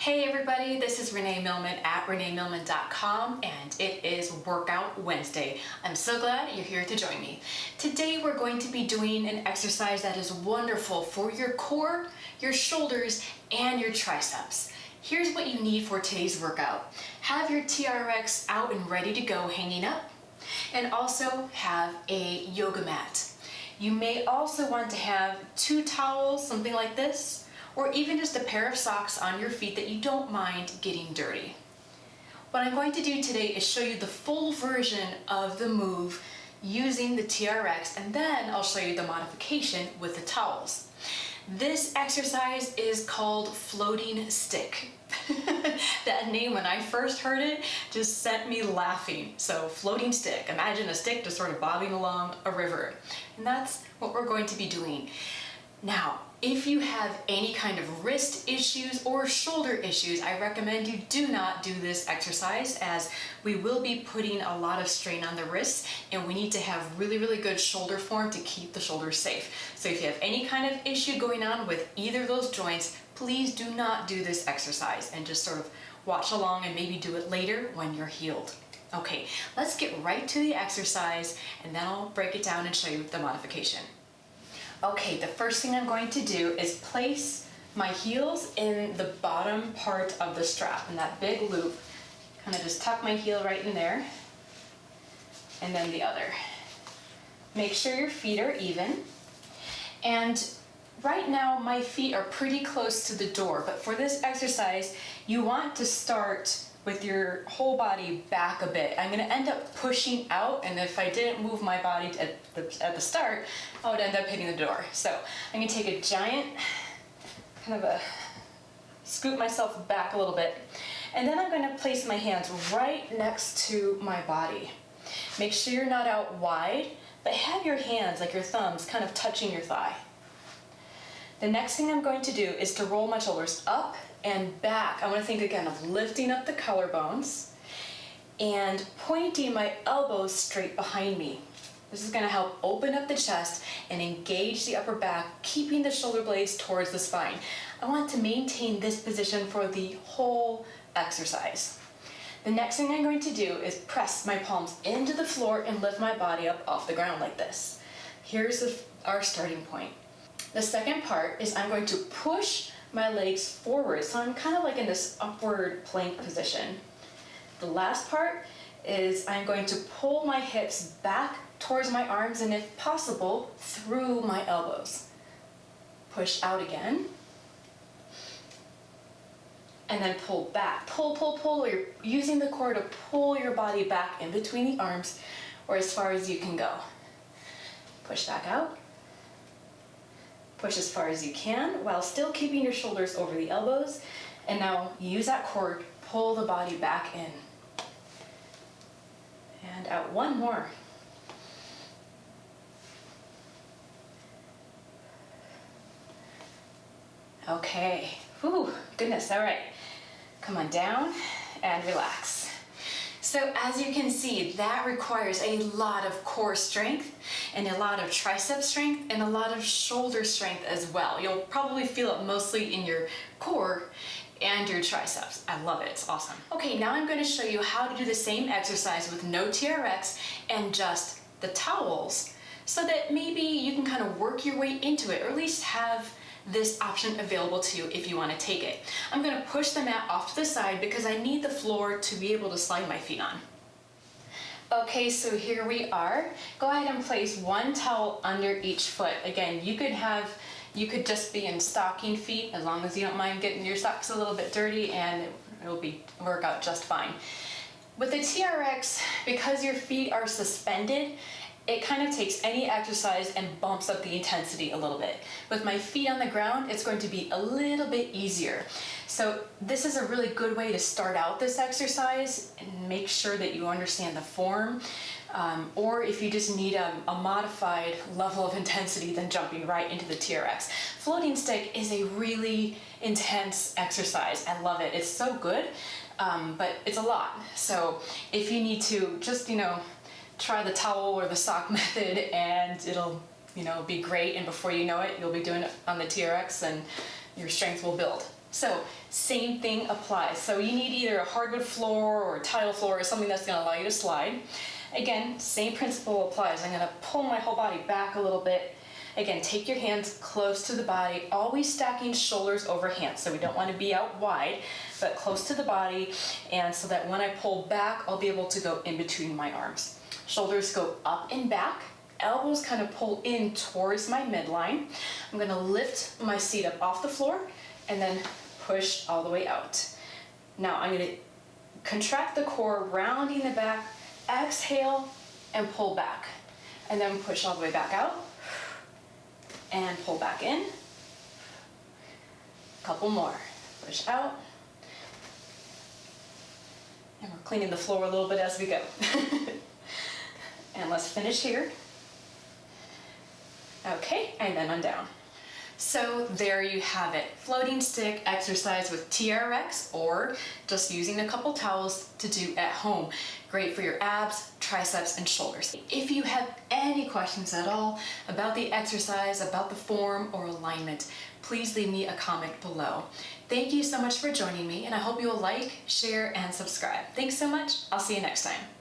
Hey everybody, this is Renee Millman at reneemillman.com, and it is Workout Wednesday. I'm so glad you're here to join me. Today we're going to be doing an exercise that is wonderful for your core, your shoulders, and your triceps. Here's what you need for today's workout. Have your TRX out and ready to go hanging up, and also have a yoga mat. You may also want to have 2 towels, something like this, or even just a pair of socks on your feet that you don't mind getting dirty. What I'm going to do today is show you the full version of the move using the TRX, and then I'll show you the modification with the towels. This exercise is called floating stick. That name, when I first heard it, just sent me laughing. So floating stick, imagine a stick just sort of bobbing along a river. And that's what we're going to be doing. Now, if you have any kind of wrist issues or shoulder issues, I recommend you do not do this exercise, as we will be putting a lot of strain on the wrists, and we need to have really good shoulder form to keep the shoulders safe. So if you have any kind of issue going on with either of those joints, please do not do this exercise, and just sort of watch along and maybe do it later when you're healed. Okay, let's get right to the exercise, and then I'll break it down and show you the modification. Okay, the first thing I'm going to do is place my heels in the bottom part of the strap, in that big loop. Kind of just tuck my heel right in there, and then the other. Make sure your feet are even. And right now my feet are pretty close to the door, but for this exercise, you want to start with your whole body back a bit. I'm gonna end up pushing out, and if I didn't move my body at the start, I would end up hitting the door. So I'm gonna take a giant, kind of a, scoot myself back a little bit, and then I'm gonna place my hands right next to my body. Make sure you're not out wide, but have your hands, like your thumbs, kind of touching your thigh. The next thing I'm going to do is to roll my shoulders up and back. I want to think again of lifting up the collarbones and pointing my elbows straight behind me. This is going to help open up the chest and engage the upper back, keeping the shoulder blades towards the spine. I want to maintain this position for the whole exercise. The next thing I'm going to do is press my palms into the floor and lift my body up off the ground like this. Here's our starting point. The second part is I'm going to push my legs forward, so I'm kind of like in this upward plank position. The last part is I'm going to pull my hips back towards my arms, and if possible, through my elbows. Push out again, and then pull back. Pull. You're using the core to pull your body back in between the arms, or as far as you can go. Push back out. Push as far as you can while still keeping your shoulders over the elbows. And now use that core to pull the body back in. And out. One more. Okay. Whew, goodness. All right. Come on down and relax. So as you can see, that requires a lot of core strength and a lot of tricep strength and a lot of shoulder strength as well. You'll probably feel it mostly in your core and your triceps. I love it, it's awesome. Okay, now I'm going to show you how to do the same exercise with no TRX and just the towels, so that maybe you can kind of work your way into it, or at least have this option available to you if you want to take it. I'm going to push the mat off to the side because I need the floor to be able to slide my feet on. Okay, so here we are. Go ahead and place 1 towel under each foot. Again, you could just be in stocking feet, as long as you don't mind getting your socks a little bit dirty, and it'll work out just fine. With the TRX, because your feet are suspended, it kind of takes any exercise and bumps up the intensity a little bit. With my feet on the ground, it's going to be a little bit easier. So this is a really good way to start out this exercise and make sure that you understand the form. Or if you just need a modified level of intensity, then jumping right into the TRX. Floating stick is a really intense exercise. I love it. It's so good, but it's a lot. So if you need to just, try the towel or the sock method, and it'll, be great. And before you know it, you'll be doing it on the TRX, and your strength will build. So same thing applies. So you need either a hardwood floor or a tile floor or something that's going to allow you to slide. Again, same principle applies. I'm going to pull my whole body back a little bit. Again, take your hands close to the body, always stacking shoulders over hands. So we don't want to be out wide, but close to the body, and so that when I pull back, I'll be able to go in between my arms. Shoulders go up and back. Elbows kind of pull in towards my midline. I'm going to lift my seat up off the floor and then push all the way out. Now I'm going to contract the core, rounding the back, exhale and pull back, and then push all the way back out and pull back in. Couple more. Push out. And we're cleaning the floor a little bit as we go. And let's finish here. Okay, and then I'm down. So there you have it, floating stick exercise with TRX, or just using a couple towels to do at home. Great for your abs, triceps, and shoulders. If you have any questions at all about the exercise, about the form or alignment, please leave me a comment below. Thank you so much for joining me, and I hope you will like, share, and subscribe. Thanks so much. I'll see you next time.